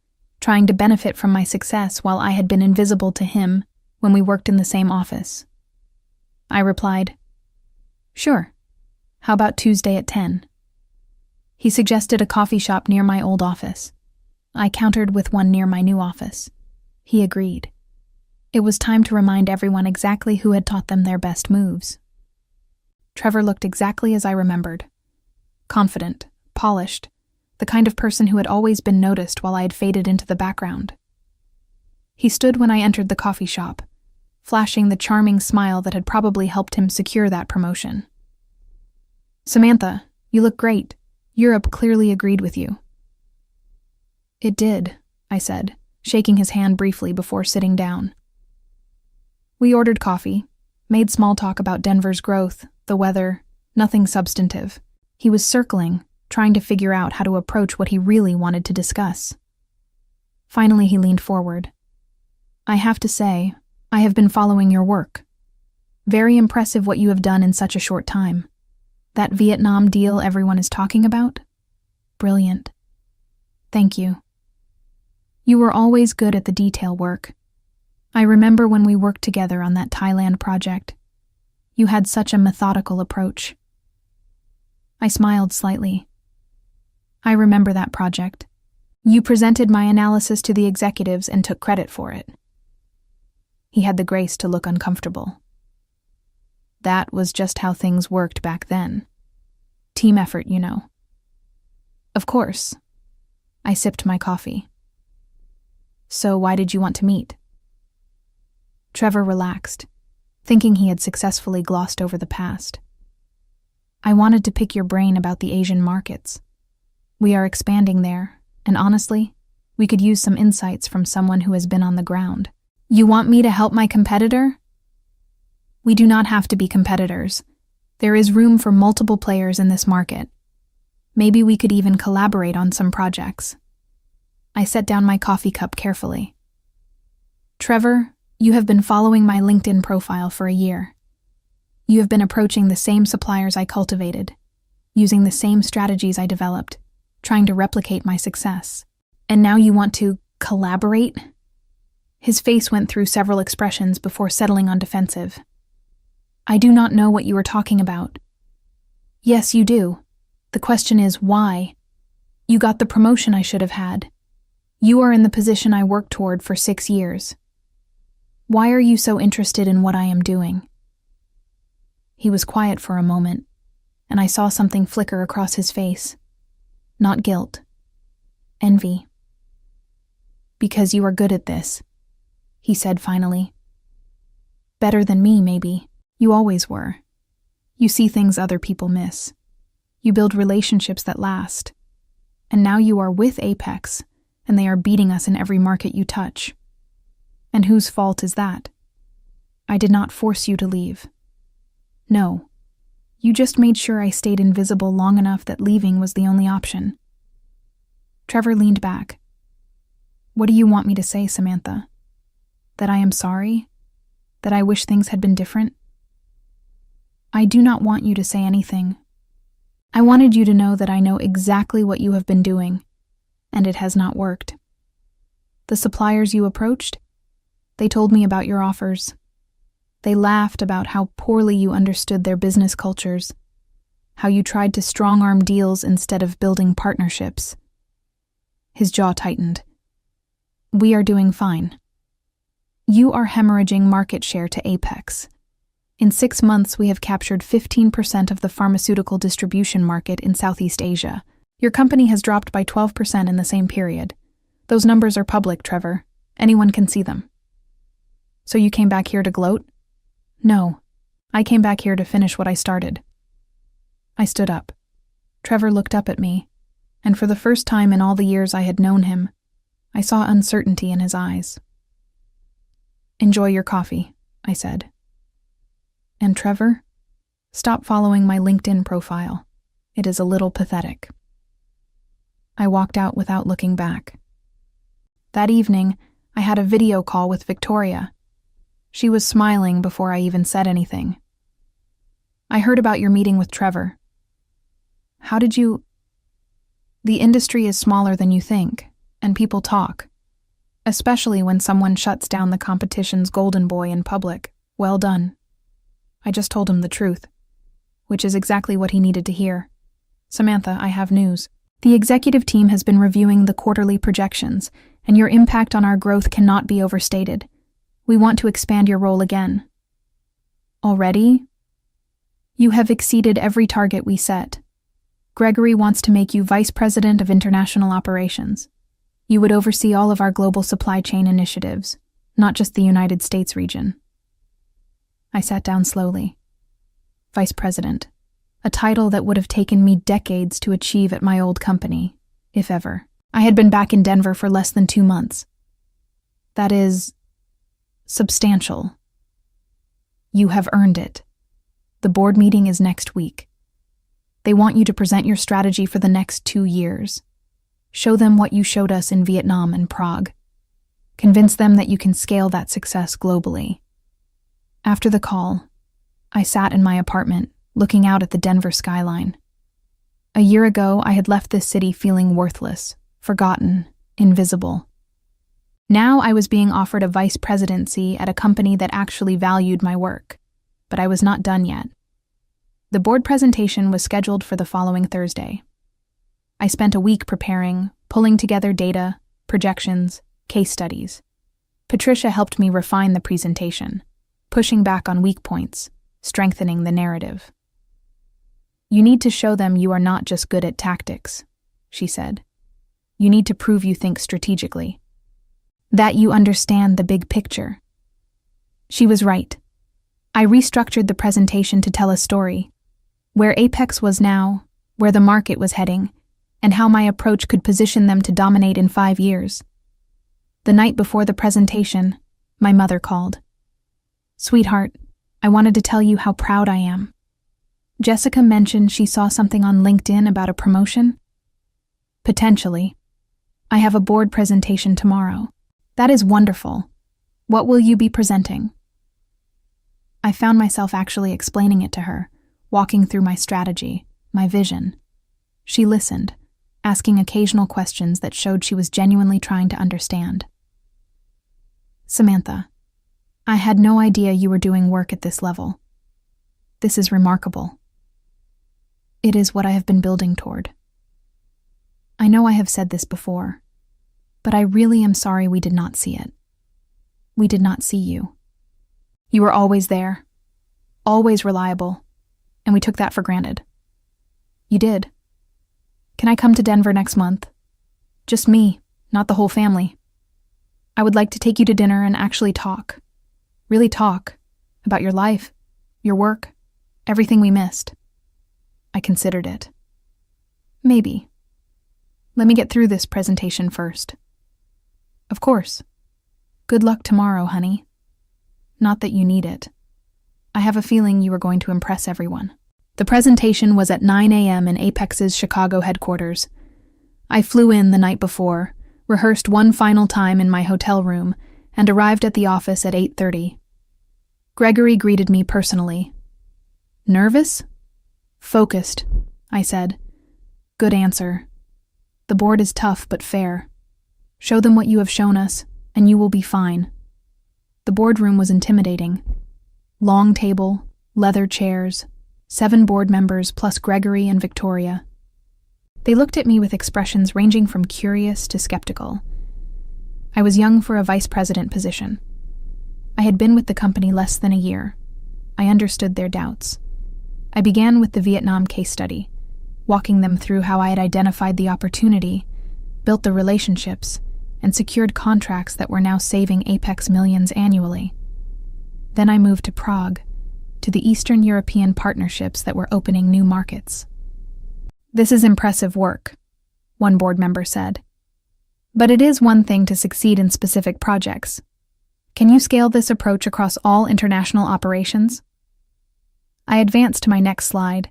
Speaker 1: trying to benefit from my success while I had been invisible to him when we worked in the same office. I replied, Sure. How about Tuesday at 10? He suggested a coffee shop near my old office. I countered with one near my new office. He agreed. It was time to remind everyone exactly who had taught them their best moves. Trevor looked exactly as I remembered. Confident, polished, the kind of person who had always been noticed while I had faded into the background. He stood when I entered the coffee shop, flashing the charming smile that had probably helped him secure that promotion. Samantha, you look great. Europe clearly agreed with you. It did, I said, shaking his hand briefly before sitting down. We ordered coffee, made small talk about Denver's growth, the weather, nothing substantive. He was circling, trying to figure out how to approach what he really wanted to discuss. Finally, he leaned forward. I have to say, I have been following your work. Very impressive what you have done in such a short time. That Vietnam deal everyone is talking about? Brilliant. Thank you. You were always good at the detail work. I remember when we worked together on that Thailand project. You had such a methodical approach. I smiled slightly. I remember that project. You presented my analysis to the executives and took credit for it. He had the grace to look uncomfortable. That was just how things worked back then. Team effort, you know. Of course. I sipped my coffee. So why did you want to meet? Trevor relaxed, thinking he had successfully glossed over the past. I wanted to pick your brain about the Asian markets. We are expanding there, and honestly, we could use some insights from someone who has been on the ground. You want me to help my competitor? We do not have to be competitors. There is room for multiple players in this market. Maybe we could even collaborate on some projects. I set down my coffee cup carefully. Trevor, you have been following my LinkedIn profile for a year. You have been approaching the same suppliers I cultivated, using the same strategies I developed, trying to replicate my success. And now you want to collaborate? His face went through several expressions before settling on defensive. I do not know what you are talking about. Yes, you do. The question is, why? You got the promotion I should have had. You are in the position I worked toward for 6 years. Why are you so interested in what I am doing? He was quiet for a moment, and I saw something flicker across his face. Not guilt. Envy. Because you are good at this, he said finally. Better than me, maybe. You always were. You see things other people miss. You build relationships that last. And now you are with Apex, and they are beating us in every market you touch. And whose fault is that? I did not force you to leave. No. You just made sure I stayed invisible long enough that leaving was the only option. Trevor leaned back. What do you want me to say, Samantha? That I am sorry? That I wish things had been different? I do not want you to say anything. I wanted you to know that I know exactly what you have been doing, and it has not worked. The suppliers you approached? They told me about your offers. They laughed about how poorly you understood their business cultures, how you tried to strong-arm deals instead of building partnerships. His jaw tightened. We are doing fine. You are hemorrhaging market share to Apex. In 6 months, we have captured 15% of the pharmaceutical distribution market in Southeast Asia. Your company has dropped by 12% in the same period. Those numbers are public, Trevor. Anyone can see them. So you came back here to gloat? No. I came back here to finish what I started. I stood up. Trevor looked up at me, and for the first time in all the years I had known him, I saw uncertainty in his eyes. Enjoy your coffee, I said. And Trevor, stop following my LinkedIn profile. It is a little pathetic. I walked out without looking back. That evening, I had a video call with Victoria. She was smiling before I even said anything. I heard about your meeting with Trevor. How did you... The industry is smaller than you think, and people talk. Especially when someone shuts down the competition's golden boy in public. Well done. I just told him the truth, which is exactly what he needed to hear. Samantha, I have news. The executive team has been reviewing the quarterly projections, and your impact on our growth cannot be overstated. We want to expand your role again. Already? You have exceeded every target we set. Gregory wants to make you Vice President of International Operations. You would oversee all of our global supply chain initiatives, not just the United States region. I sat down slowly. Vice President, a title that would have taken me decades to achieve at my old company, if ever. I had been back in Denver for less than 2 months. That is... substantial. You have earned it. The board meeting is next week. They want you to present your strategy for the next 2 years. Show them what you showed us in Vietnam and Prague. Convince them that you can scale that success globally. After the call, I sat in my apartment, looking out at the Denver skyline. A year ago, I had left this city feeling worthless, forgotten, invisible. Now I was being offered a vice presidency at a company that actually valued my work, but I was not done yet. The board presentation was scheduled for the following Thursday. I spent a week preparing, pulling together data, projections, case studies. Patricia helped me refine the presentation, pushing back on weak points, strengthening the narrative. You need to show them you are not just good at tactics, she said. You need to prove you think strategically. That you understand the big picture. She was right. I restructured the presentation to tell a story, where Apex was now, where the market was heading, and how my approach could position them to dominate in 5 years. The night before the presentation, my mother called. Sweetheart, I wanted to tell you how proud I am. Jessica mentioned she saw something on LinkedIn about a promotion. Potentially. I have a board presentation tomorrow. That is wonderful. What will you be presenting? I found myself actually explaining it to her, walking through my strategy, my vision. She listened, asking occasional questions that showed she was genuinely trying to understand. Samantha, I had no idea you were doing work at this level. This is remarkable. It is what I have been building toward. I know I have said this before, but I really am sorry we did not see it. We did not see you. You were always there, always reliable, and we took that for granted. You did. Can I come to Denver next month? Just me, not the whole family. I would like to take you to dinner and actually talk. Really talk about your life, your work, everything we missed. I considered it. Maybe. Let me get through this presentation first. Of course. Good luck tomorrow, honey. Not that you need it. I have a feeling you are going to impress everyone. The presentation was at 9 a.m. in Apex's Chicago headquarters. I flew in the night before, rehearsed one final time in my hotel room, and arrived at the office at 8:30. Gregory greeted me personally. Nervous? Focused, I said. Good answer. The board is tough but fair. Show them what you have shown us, and you will be fine. The boardroom was intimidating. Long table, leather chairs, 7 board members plus Gregory and Victoria. They looked at me with expressions ranging from curious to skeptical. I was young for a vice president position. I had been with the company less than a year. I understood their doubts. I began with the Vietnam case study, walking them through how I had identified the opportunity, built the relationships, and secured contracts that were now saving Apex millions annually. Then I moved to Prague, to the Eastern European partnerships that were opening new markets. This is impressive work, one board member said. But it is one thing to succeed in specific projects. Can you scale this approach across all international operations? I advanced to my next slide,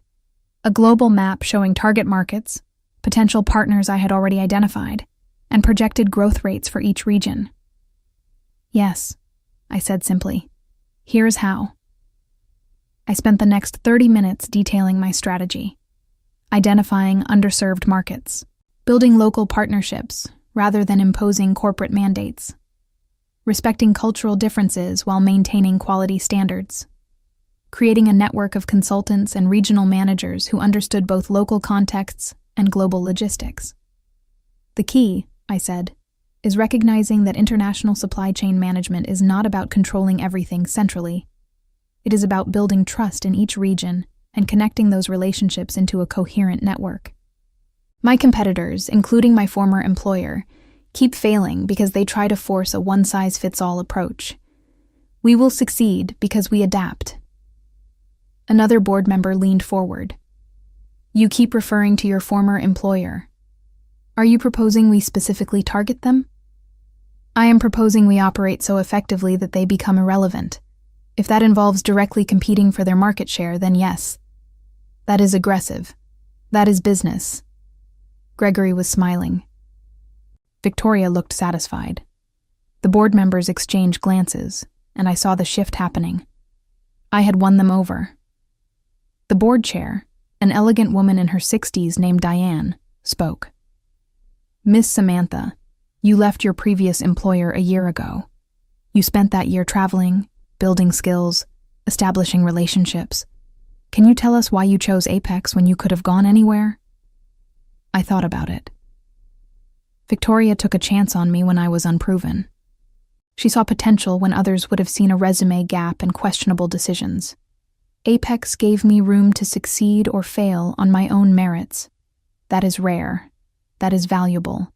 Speaker 1: a global map showing target markets, potential partners I had already identified, and projected growth rates for each region. Yes, I said simply. Here's how. I spent the next 30 minutes detailing my strategy, identifying underserved markets, building local partnerships rather than imposing corporate mandates, respecting cultural differences while maintaining quality standards, creating a network of consultants and regional managers who understood both local contexts and global logistics. The key, I said, is recognizing that international supply chain management is not about controlling everything centrally. It is about building trust in each region and connecting those relationships into a coherent network. My competitors, including my former employer, keep failing because they try to force a one-size-fits-all approach. We will succeed because we adapt. Another board member leaned forward. You keep referring to your former employer. Are you proposing we specifically target them? I am proposing we operate so effectively that they become irrelevant. If that involves directly competing for their market share, then yes. That is aggressive. That is business. Gregory was smiling. Victoria looked satisfied. The board members exchanged glances, and I saw the shift happening. I had won them over. The board chair, an elegant woman in her 60s named Diane, spoke. Miss Samantha, you left your previous employer a year ago. You spent that year traveling, building skills, establishing relationships. Can you tell us why you chose Apex when you could have gone anywhere? I thought about it. Victoria took a chance on me when I was unproven. She saw potential when others would have seen a resume gap and questionable decisions. Apex gave me room to succeed or fail on my own merits. That is rare. That is valuable.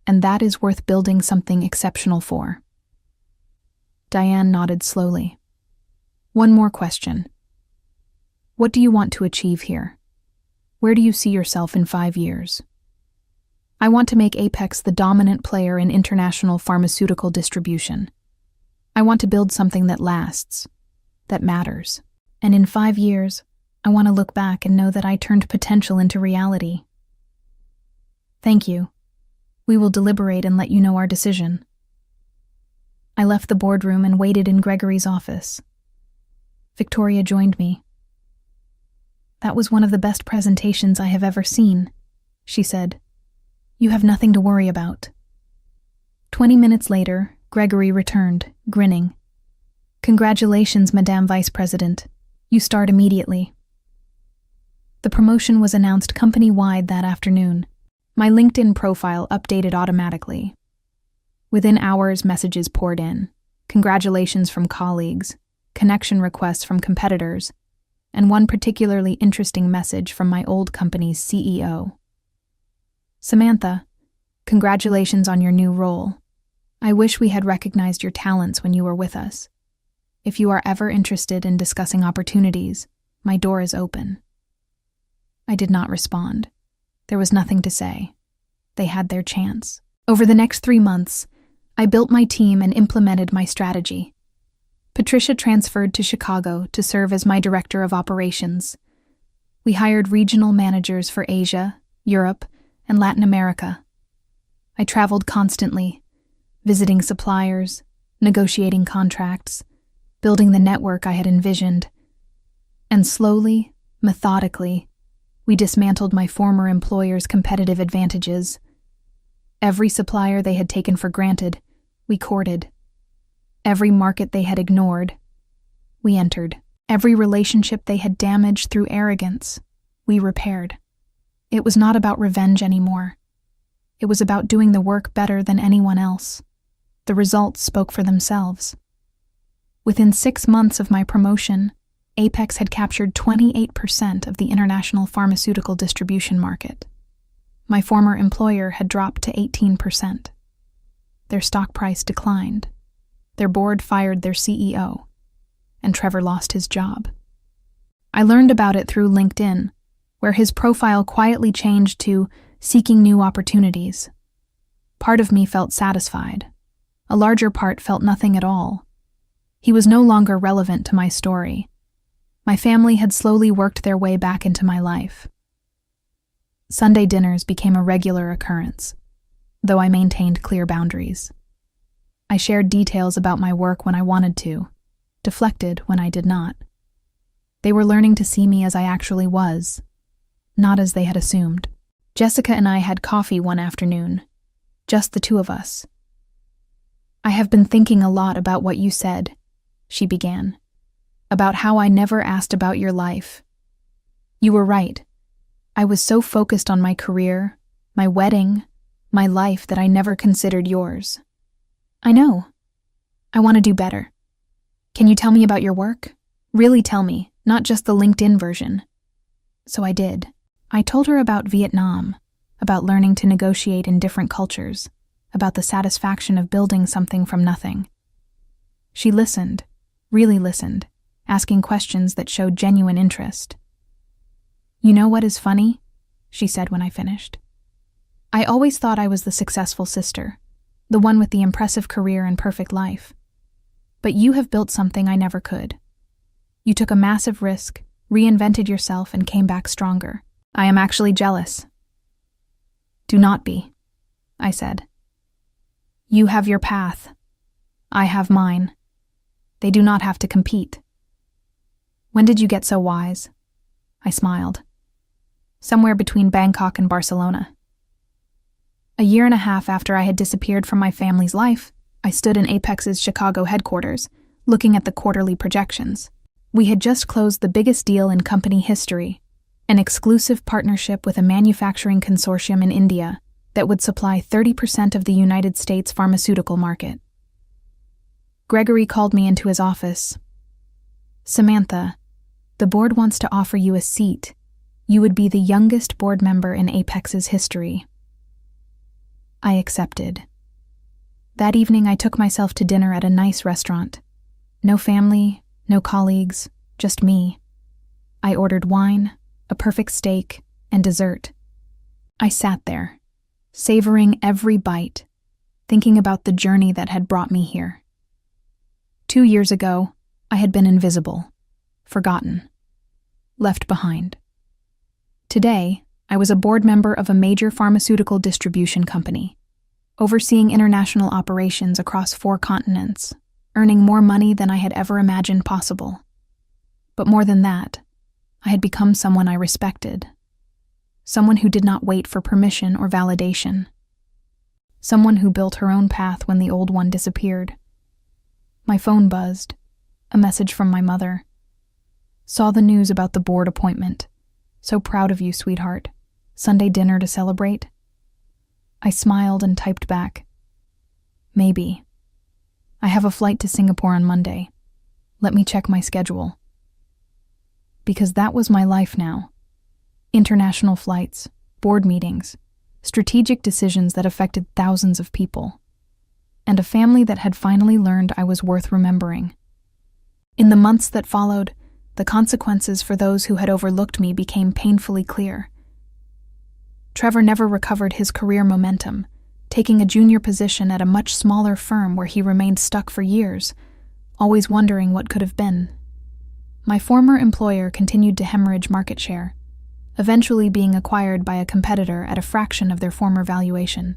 Speaker 1: And that is worth building something exceptional for. Diane nodded slowly. One more question. What do you want to achieve here? Where do you see yourself in 5 years? I want to make Apex the dominant player in international pharmaceutical distribution. I want to build something that lasts, that matters. And in 5 years, I want to look back and know that I turned potential into reality. Thank you. We will deliberate and let you know our decision. I left the boardroom and waited in Gregory's office. Victoria joined me. "That was one of the best presentations I have ever seen," she said. "You have nothing to worry about." 20 minutes later, Gregory returned, grinning. "Congratulations, Madame Vice President. You start immediately." The promotion was announced company-wide that afternoon. My LinkedIn profile updated automatically. Within hours, messages poured in. Congratulations from colleagues, connection requests from competitors, and one particularly interesting message from my old company's CEO. "Samantha, congratulations on your new role. I wish we had recognized your talents when you were with us. If you are ever interested in discussing opportunities, my door is open." I did not respond. There was nothing to say. They had their chance. Over the next 3 months, I built my team and implemented my strategy. Patricia transferred to Chicago to serve as my director of operations. We hired regional managers for Asia, Europe, and Latin America. I traveled constantly, visiting suppliers, negotiating contracts, building the network I had envisioned. And slowly, methodically, we dismantled my former employer's competitive advantages. Every supplier they had taken for granted, we courted. Every market they had ignored, we entered. Every relationship they had damaged through arrogance, we repaired. It was not about revenge anymore. It was about doing the work better than anyone else. The results spoke for themselves. Within 6 months of my promotion, Apex had captured 28% of the international pharmaceutical distribution market. My former employer had dropped to 18%. Their stock price declined. Their board fired their CEO, and Trevor lost his job. I learned about it through LinkedIn, where his profile quietly changed to "seeking new opportunities." Part of me felt satisfied. A larger part felt nothing at all. He was no longer relevant to my story. My family had slowly worked their way back into my life. Sunday dinners became a regular occurrence, though I maintained clear boundaries. I shared details about my work when I wanted to, deflected when I did not. They were learning to see me as I actually was, not as they had assumed. Jessica and I had coffee one afternoon, just the two of us. "I have been thinking a lot about what you said," she began. "About how I never asked about your life. You were right. I was so focused on my career, my wedding, my life that I never considered yours. I know. I want to do better. Can you tell me about your work? Really tell me, not just the LinkedIn version." So I did. I told her about Vietnam, about learning to negotiate in different cultures, about the satisfaction of building something from nothing. She listened, really listened, asking questions that showed genuine interest. "You know what is funny?" she said when I finished. "I always thought I was the successful sister, the one with the impressive career and perfect life. But you have built something I never could. You took a massive risk, reinvented yourself, and came back stronger. I am actually jealous." "Do not be," I said. "You have your path. I have mine. They do not have to compete." "When did you get so wise?" I smiled. "Somewhere between Bangkok and Barcelona." 1.5 years after I had disappeared from my family's life, I stood in Apex's Chicago headquarters, looking at the quarterly projections. We had just closed the biggest deal in company history, an exclusive partnership with a manufacturing consortium in India that would supply 30% of the United States pharmaceutical market. Gregory called me into his office. "Samantha, the board wants to offer you a seat. You would be the youngest board member in Apex's history." I accepted. That evening I took myself to dinner at a nice restaurant. No family, no colleagues, just me. I ordered wine, a perfect steak, and dessert. I sat there, savoring every bite, thinking about the journey that had brought me here. 2 years ago, I had been invisible, forgotten, left behind. Today, I was a board member of a major pharmaceutical distribution company, overseeing international operations across 4 continents, earning more money than I had ever imagined possible. But more than that, I had become someone I respected. Someone who did not wait for permission or validation. Someone who built her own path when the old one disappeared. My phone buzzed. A message from my mother. Saw the news about the board appointment. So proud of you, sweetheart. Sunday dinner to celebrate? I smiled and typed back. Maybe. I have a flight to Singapore on Monday. Let me check my schedule. Because that was my life now. International flights, board meetings, strategic decisions that affected thousands of people, and a family that had finally learned I was worth remembering. In the months that followed, the consequences for those who had overlooked me became painfully clear. Trevor never recovered his career momentum, taking a junior position at a much smaller firm where he remained stuck for years, always wondering what could have been. My former employer continued to hemorrhage market share, eventually being acquired by a competitor at a fraction of their former valuation.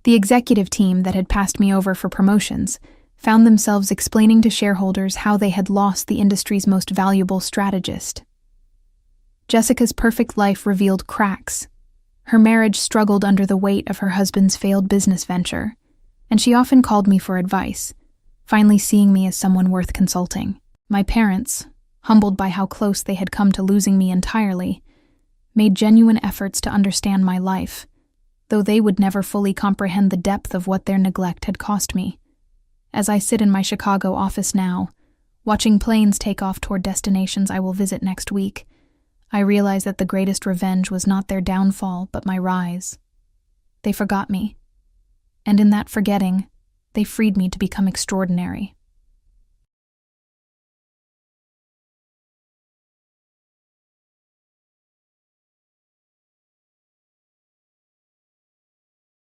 Speaker 1: The executive team that had passed me over for promotions found themselves explaining to shareholders how they had lost the industry's most valuable strategist. Jessica's perfect life revealed cracks. Her marriage struggled under the weight of her husband's failed business venture, and she often called me for advice, finally seeing me as someone worth consulting. My parents, humbled by how close they had come to losing me entirely, made genuine efforts to understand my life, though they would never fully comprehend the depth of what their neglect had cost me. As I sit in my Chicago office now, watching planes take off toward destinations I will visit next week, I realize that the greatest revenge was not their downfall, but my rise. They forgot me, and in that forgetting, they freed me to become extraordinary.